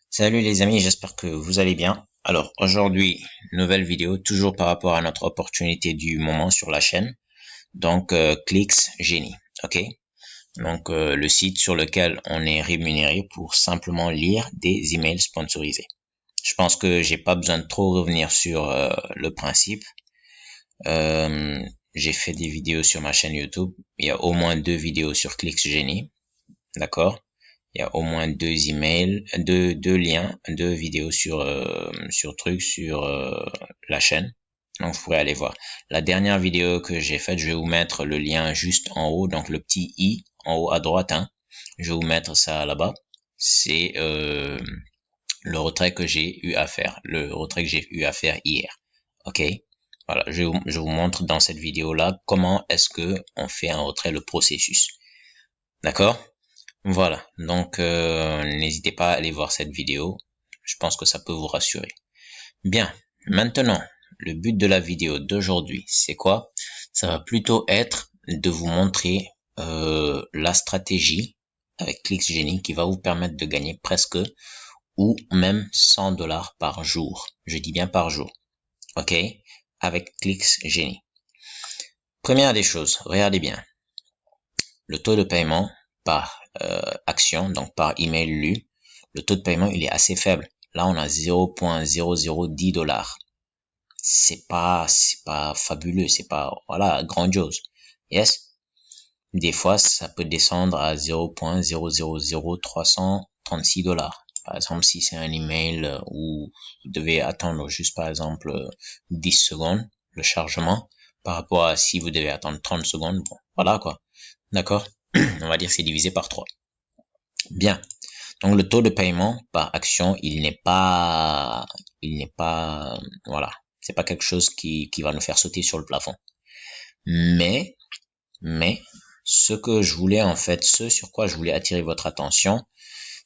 Salut les amis, j'espère que vous allez bien. Alors aujourd'hui, nouvelle vidéo, toujours par rapport à notre opportunité du moment sur la chaîne. Donc Clix Genie, ok? Donc le site sur lequel on est rémunéré pour simplement lire des emails sponsorisés. Je pense que j'ai pas besoin de trop revenir sur le principe. Euh, j'ai fait des vidéos sur ma chaîne YouTube. Il y a au moins 2 vidéos sur Clix Genie, d'accord? Il y a au moins 2 emails, deux liens, 2 vidéos sur la chaîne. Donc vous pourrez aller voir. La dernière vidéo que j'ai faite, je vais vous mettre le lien juste en haut, donc le petit i en haut à droite, hein. Je vais vous mettre ça là-bas. C'est le retrait que j'ai eu à faire, le retrait que j'ai eu à faire hier. Ok. Voilà, je vous montre dans cette vidéo-là comment est-ce que on fait un retrait, le processus. D'accord? Voilà, donc n'hésitez pas à aller voir cette vidéo, je pense que ça peut vous rassurer. Bien, maintenant, le but de la vidéo d'aujourd'hui, c'est quoi? Ça va plutôt être de vous montrer la stratégie avec ClickGenie qui va vous permettre de gagner presque ou même 100 $ par jour. Je dis bien par jour, ok? Avec ClickGenie. Première des choses, regardez bien, le taux de paiement par action, donc par email lu, le taux de paiement il est assez faible. Là on a 0,0010 $. C'est pas fabuleux, c'est pas voilà grandiose. Yes. Des fois ça peut descendre à 0,000336 $. Par exemple, si c'est un email où vous devez attendre juste par exemple 10 secondes le chargement par rapport à si vous devez attendre 30 secondes, bon, voilà quoi. D'accord? On va dire que c'est divisé par 3. Bien. Donc le taux de paiement par action, voilà, c'est pas quelque chose qui va nous faire sauter sur le plafond. Mais, ce que je voulais en fait, ce sur quoi je voulais attirer votre attention,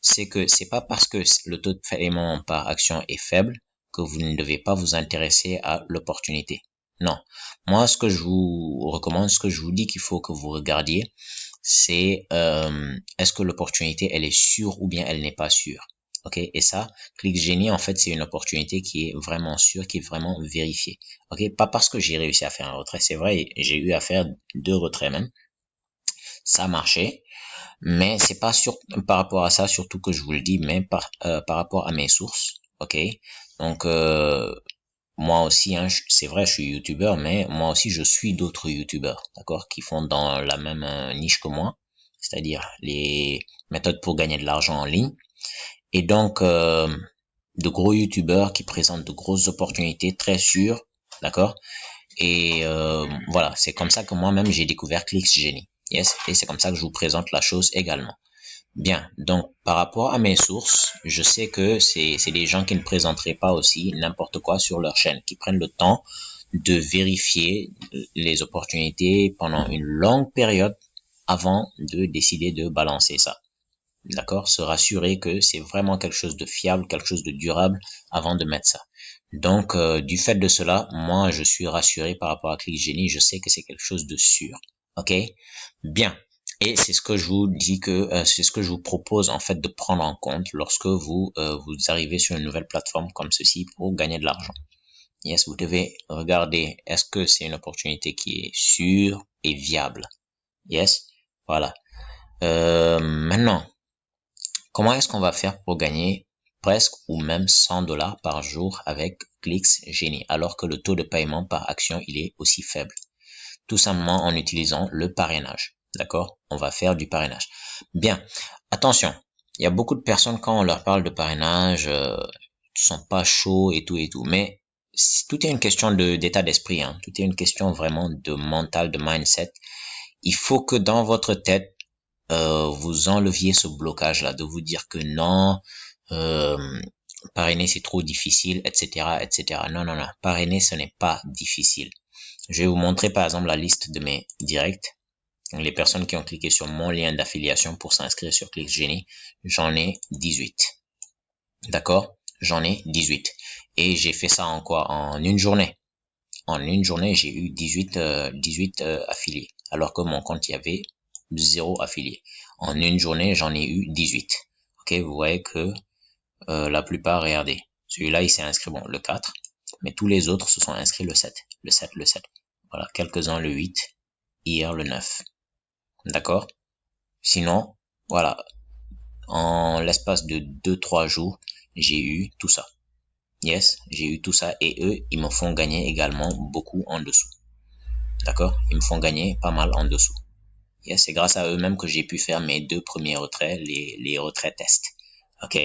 c'est que c'est pas parce que le taux de paiement par action est faible que vous ne devez pas vous intéresser à l'opportunité. Non. Moi, ce que je vous recommande, ce que je vous dis qu'il faut que vous regardiez, c'est est-ce que l'opportunité elle est sûre ou bien elle n'est pas sûre. Ok, et ça, ClickGenie en fait c'est une opportunité qui est vraiment sûre, qui est vraiment vérifiée. Ok, pas parce que j'ai réussi à faire un retrait, c'est vrai, j'ai eu à faire 2 retraits même, ça a marché, mais c'est pas sûr par rapport à ça surtout que je vous le dis, mais par rapport à mes sources. Ok, donc moi aussi, hein, c'est vrai, je suis youtubeur, mais moi aussi, je suis d'autres youtubeurs, d'accord, qui font dans la même niche que moi, c'est-à-dire les méthodes pour gagner de l'argent en ligne. Et donc, de gros youtubeurs qui présentent de grosses opportunités très sûres, d'accord. Et voilà, c'est comme ça que moi-même, j'ai découvert ClickGenie. Yes, et c'est comme ça que je vous présente la chose également. Bien, donc par rapport à mes sources, je sais que c'est des gens qui ne présenteraient pas aussi n'importe quoi sur leur chaîne, qui prennent le temps de vérifier les opportunités pendant une longue période avant de décider de balancer ça. D'accord? Se rassurer que c'est vraiment quelque chose de fiable, quelque chose de durable avant de mettre ça. Donc, du fait de cela, moi, je suis rassuré par rapport à ClickGenie. Je sais que c'est quelque chose de sûr. Ok? Bien. Et c'est ce que je vous dis que c'est ce que je vous propose en fait de prendre en compte lorsque vous arrivez sur une nouvelle plateforme comme ceci pour gagner de l'argent. Yes, vous devez regarder est-ce que c'est une opportunité qui est sûre et viable. Yes, voilà. Maintenant, comment est-ce qu'on va faire pour gagner presque ou même 100 $ par jour avec ClickGenie alors que le taux de paiement par action il est aussi faible? Tout simplement en utilisant le parrainage. D'accord? On va faire du parrainage. Bien. Attention. Il y a beaucoup de personnes quand on leur parle de parrainage, ils sont pas chauds et tout. Mais tout est une question d'état d'esprit, hein. Tout est une question vraiment de mental, de mindset. Il faut que dans votre tête, vous enleviez ce blocage-là, de vous dire que non, euh, parrainer c'est trop difficile, etc., etc. Non, non, non. Parrainer ce n'est pas difficile. Je vais vous montrer par exemple la liste de mes directs. Les personnes qui ont cliqué sur mon lien d'affiliation pour s'inscrire sur ClickGenie, j'en ai 18. D'accord? J'en ai 18. Et j'ai fait ça en quoi? En une journée. En une journée, j'ai eu 18 affiliés. Alors que mon compte, il y avait 0 affilié. En une journée, j'en ai eu 18. Ok, vous voyez que la plupart, regardez. Celui-là, il s'est inscrit, bon, le 4. Mais tous les autres se sont inscrits le 7. Le 7, le 7. Voilà, quelques-uns le 8. Hier, le 9. D'accord? Sinon, voilà. En l'espace de 2-3 jours, j'ai eu tout ça. Yes, j'ai eu tout ça. Et eux, ils me font gagner également beaucoup en dessous. D'accord? Ils me font gagner pas mal en dessous. Yes, c'est grâce à eux-mêmes que j'ai pu faire mes 2 premiers retraits, les retraits tests. Ok?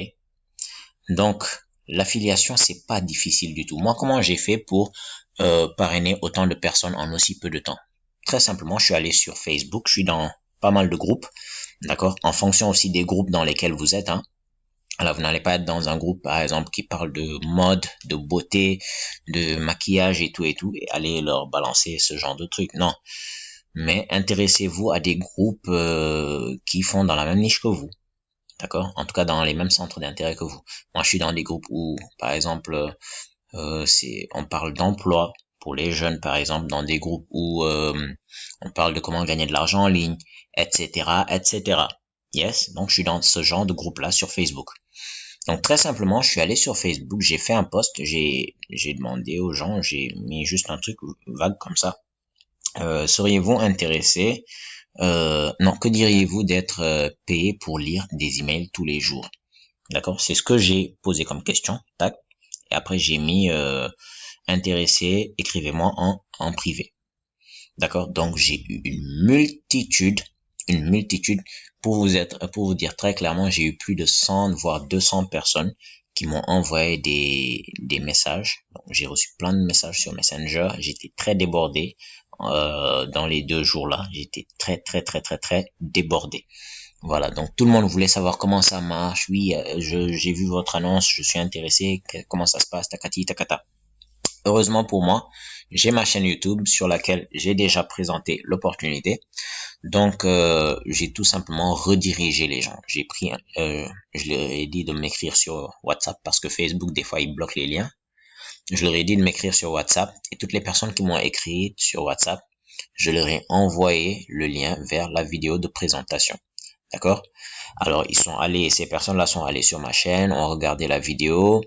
Donc, l'affiliation, c'est pas difficile du tout. Moi, comment j'ai fait pour parrainer autant de personnes en aussi peu de temps? Très simplement, je suis allé sur Facebook, je suis dans pas mal de groupes, d'accord? En fonction aussi des groupes dans lesquels vous êtes, hein. Alors, vous n'allez pas être dans un groupe, par exemple, qui parle de mode, de beauté, de maquillage et et aller leur balancer ce genre de trucs. Non. Mais intéressez-vous à des groupes qui font dans la même niche que vous. D'accord? En tout cas, dans les mêmes centres d'intérêt que vous. Moi, je suis dans des groupes où, par exemple, on parle d'emploi pour les jeunes, par exemple, dans des groupes où on parle de comment gagner de l'argent en ligne, etc., etc. Yes? Donc, je suis dans ce genre de groupe-là sur Facebook. Donc, très simplement, je suis allé sur Facebook, j'ai fait un post, j'ai demandé aux gens, j'ai mis juste un truc vague comme ça. Seriez-vous intéressé non, que diriez-vous d'être payé pour lire des emails tous les jours? D'accord? C'est ce que j'ai posé comme question. Tac. Et après, j'ai mis intéressé, écrivez-moi en privé. D'accord? Donc, j'ai eu une multitude, pour vous dire très clairement, j'ai eu plus de 100, voire 200 personnes qui m'ont envoyé des messages. Donc, j'ai reçu plein de messages sur Messenger. J'étais très débordé dans les 2 jours-là. J'étais très débordé. Voilà, donc tout le monde voulait savoir comment ça marche. Oui, j'ai vu votre annonce, je suis intéressé. Comment ça se passe, takati, takata. Heureusement pour moi, j'ai ma chaîne YouTube sur laquelle j'ai déjà présenté l'opportunité. Donc, j'ai tout simplement redirigé les gens. Je leur ai dit de m'écrire sur WhatsApp parce que Facebook, des fois, il bloque les liens. Je leur ai dit de m'écrire sur WhatsApp et toutes les personnes qui m'ont écrit sur WhatsApp, je leur ai envoyé le lien vers la vidéo de présentation. D'accord? Alors, ces personnes-là sont allées sur ma chaîne, ont regardé la vidéo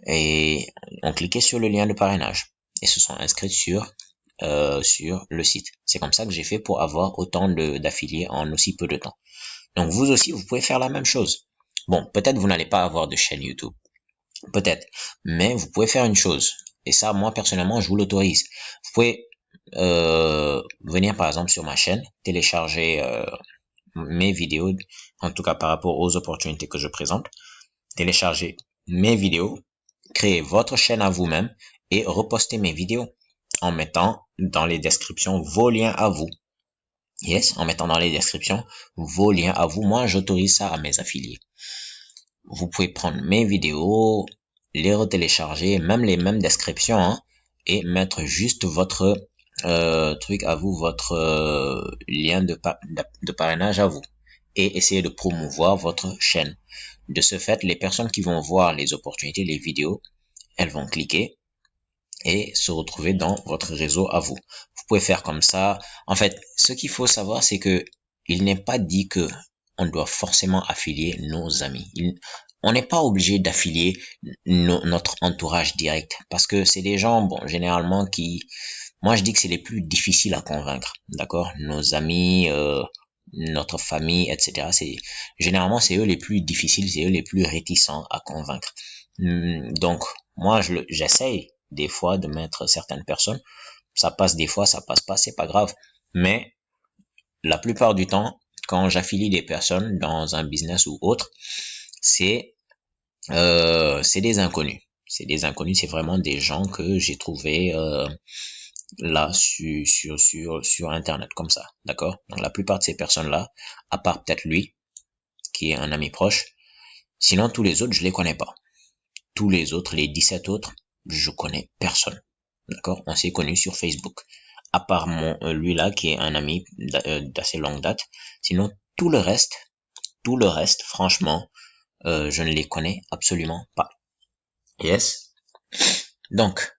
et ont cliqué sur le lien de parrainage et se sont inscrites sur le site. C'est comme ça que j'ai fait pour avoir autant d'affiliés en aussi peu de temps. Donc, vous aussi, vous pouvez faire la même chose. Bon, peut-être vous n'allez pas avoir de chaîne YouTube. Peut-être. Mais vous pouvez faire une chose. Et ça, moi, personnellement, je vous l'autorise. Vous pouvez venir, par exemple, sur ma chaîne, télécharger mes vidéos, en tout cas par rapport aux opportunités que je présente, télécharger mes vidéos, créer votre chaîne à vous-même et reposter mes vidéos en mettant dans les descriptions vos liens à vous. Yes, en mettant dans les descriptions vos liens à vous. Moi, j'autorise ça à mes affiliés. Vous pouvez prendre mes vidéos, les retélécharger, même les mêmes descriptions, hein, et mettre juste votre truc à vous, votre lien de parrainage à vous, et essayer de promouvoir votre chaîne. De ce fait, les personnes qui vont voir les opportunités, les vidéos, elles vont cliquer et se retrouver dans votre réseau à vous. Vous pouvez faire comme ça. En fait, ce qu'il faut savoir, c'est que il n'est pas dit que on doit forcément affilier nos amis. On n'est pas obligé d'affilier notre entourage direct parce que c'est des gens, bon, généralement moi je dis que c'est les plus difficiles à convaincre, d'accord? Nos amis, notre famille, etc. Généralement c'est eux les plus difficiles, c'est eux les plus réticents à convaincre. Donc moi j'essaye des fois de mettre certaines personnes, ça passe des fois, ça passe pas, c'est pas grave. Mais la plupart du temps, quand j'affilie des personnes dans un business ou autre, c'est des inconnus. C'est des inconnus, c'est vraiment des gens que j'ai trouvé là sur internet comme ça, d'accord? Donc la plupart de ces personnes-là, à part peut-être lui, qui est un ami proche, sinon tous les autres, je les connais pas. Tous les autres, les 17 autres, je connais personne. D'accord? On s'est connus sur Facebook. À part lui là, qui est un ami d'assez longue date. Sinon, tout le reste, franchement, je ne les connais absolument pas. Yes? Donc,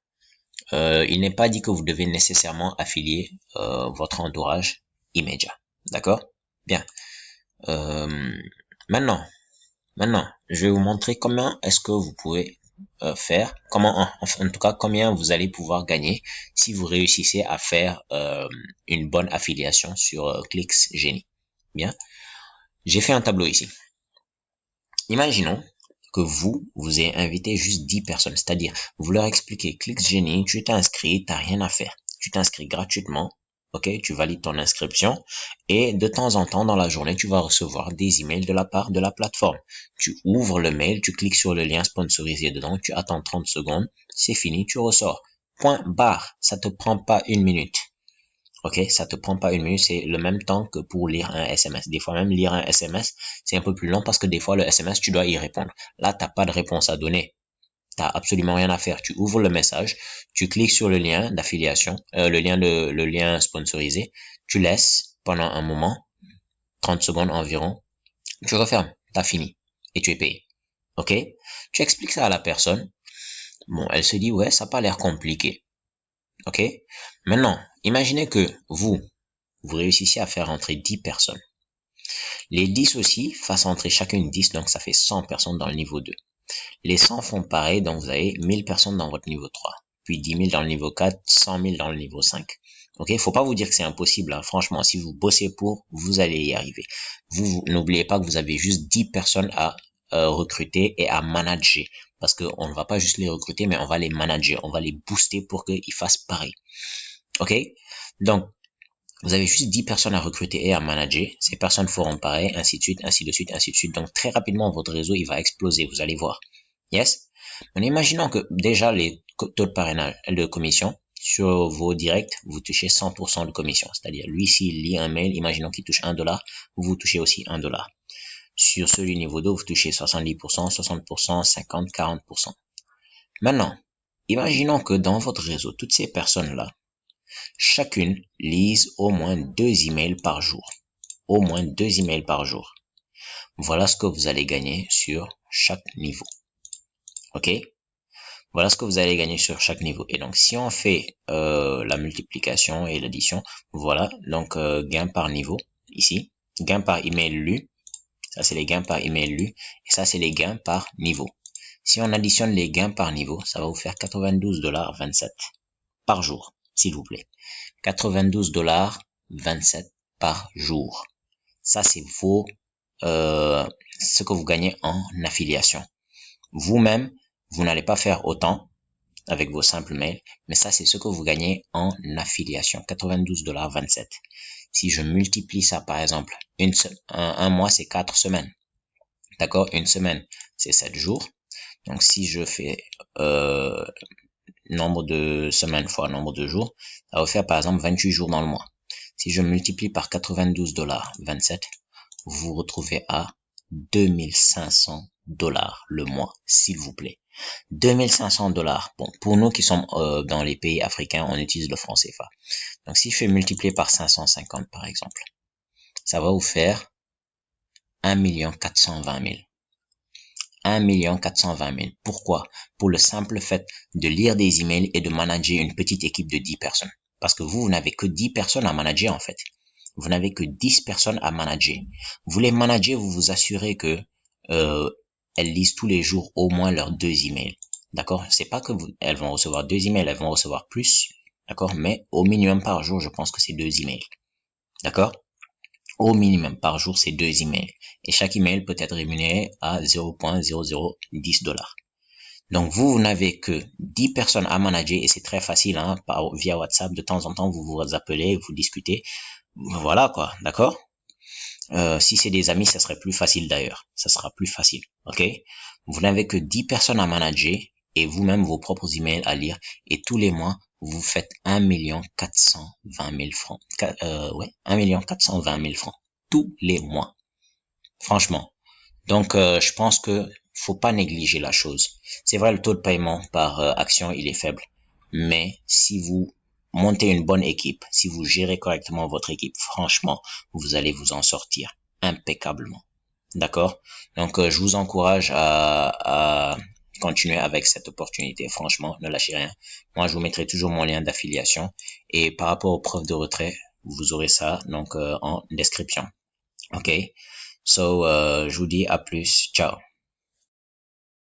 il n'est pas dit que vous devez nécessairement affilier votre entourage immédiat. D'accord? Bien. Maintenant, Maintenant, je vais vous montrer comment est-ce que vous pouvez faire, en tout cas, combien vous allez pouvoir gagner si vous réussissez à faire une bonne affiliation sur ClicksGenie. Bien, j'ai fait un tableau ici. Imaginons que vous ayez invité juste 10 personnes, c'est-à-dire, vous leur expliquez, ClicksGenie, tu t'es inscrit, t'as rien à faire. Tu t'inscris gratuitement, ok, tu valides ton inscription, et de temps en temps, dans la journée, tu vas recevoir des emails de la part de la plateforme. Tu ouvres le mail, tu cliques sur le lien sponsorisé dedans, tu attends 30 secondes, c'est fini, tu ressors. Point barre, ça te prend pas une minute. Ok, ça te prend pas une minute, c'est le même temps que pour lire un SMS. Des fois même lire un SMS, c'est un peu plus long parce que des fois le SMS, tu dois y répondre. Là, t'as pas de réponse à donner. T'as absolument rien à faire. Tu ouvres le message, tu cliques sur le lien d'affiliation, le lien sponsorisé, tu laisses pendant un moment, 30 secondes environ, tu refermes, t'as fini et tu es payé. Ok? Tu expliques ça à la personne. Bon, elle se dit ouais, ça n'a pas l'air compliqué. Ok? Maintenant, imaginez que vous réussissiez à faire entrer 10 personnes. Les 10 aussi fassent entrer chacune 10, donc ça fait 100 personnes dans le niveau 2. Les 100 font pareil, donc vous avez 1000 personnes dans votre niveau 3, puis 10 000 dans le niveau 4, 100 000 dans le niveau 5. Ok, faut pas vous dire que c'est impossible, hein. Franchement, si vous bossez pour, vous allez y arriver. Vous n'oubliez pas que vous avez juste 10 personnes à recruter et à manager, parce qu'on ne va pas juste les recruter, mais on va les manager, on va les booster pour qu'ils fassent pareil. Ok, donc vous avez juste 10 personnes à recruter et à manager. Ces personnes feront pareil, ainsi de suite, ainsi de suite, ainsi de suite. Donc, très rapidement, votre réseau, il va exploser. Vous allez voir. Yes? En imaginant que déjà les taux de parrainage, de commission, sur vos directs, vous touchez 100% de commission. C'est-à-dire, lui, s'il lit un mail, imaginons qu'il touche $1, vous touchez aussi $1. Sur celui niveau 2, vous touchez 70%, 60%, 50%, 40%. Maintenant, imaginons que dans votre réseau, toutes ces personnes-là, chacune lise au moins 2 emails par jour. Au moins 2 emails par jour. Voilà ce que vous allez gagner sur chaque niveau. Ok? Voilà ce que vous allez gagner sur chaque niveau. Et donc, si on fait la multiplication et l'addition, voilà, donc gain par niveau, ici. Gain par email lu. Ça, c'est les gains par email lu. Et ça, c'est les gains par niveau. Si on additionne les gains par niveau, ça va vous faire 92,27 $ par jour, s'il vous plaît. 92,27 $ par jour. Ça, c'est ce que vous gagnez en affiliation. Vous-même, vous n'allez pas faire autant avec vos simples mails, mais ça, c'est ce que vous gagnez en affiliation. 92,27 $. Si je multiplie ça, par exemple, un mois, c'est 4 semaines. D'accord? Une semaine, c'est 7 jours. Donc, si je fais nombre de semaines fois nombre de jours, ça va faire par exemple 28 jours dans le mois. Si je multiplie par 92,27 $, vous vous retrouvez à 2500 $ le mois, s'il vous plaît. 2500 $. Bon, pour nous qui sommes dans les pays africains, on utilise le franc CFA. Donc, si je fais multiplier par 550, par exemple, ça va vous faire 1 420 000. 1 420 000. Pourquoi? Pour le simple fait de lire des emails et de manager une petite équipe de 10 personnes. Parce que vous n'avez que 10 personnes à manager en fait. Vous n'avez que 10 personnes à manager. Vous les managez, vous vous assurez que elles lisent tous les jours au moins leurs 2 emails. D'accord? C'est pas que elles vont recevoir 2 emails, elles vont recevoir plus. D'accord? Mais au minimum par jour, je pense que c'est 2 emails. D'accord? Au minimum par jour, c'est 2 emails. Et chaque email peut être rémunéré à 0,0010 $. Donc, vous n'avez que 10 personnes à manager et c'est très facile, hein, via WhatsApp. De temps en temps, vous vous appelez, vous discutez. Voilà, quoi. D'accord? Si c'est des amis, ça serait plus facile d'ailleurs. Ça sera plus facile. OK? Vous n'avez que 10 personnes à manager et vous-même vos propres emails à lire. Et tous les mois, vous faites 1 420 000 francs. 1 420 000 francs. Tous les mois. Franchement. Donc, je pense que faut pas négliger la chose. C'est vrai, le taux de paiement par action, il est faible. Mais si vous montez une bonne équipe, si vous gérez correctement votre équipe, franchement, vous allez vous en sortir impeccablement. D'accord? Donc, je vous encourage à continuer avec cette opportunité. Franchement, ne lâchez rien. Moi, je vous mettrai toujours mon lien d'affiliation. Et par rapport aux preuves de retrait, vous aurez ça donc en description. OK? So, je vous dis à plus. Ciao.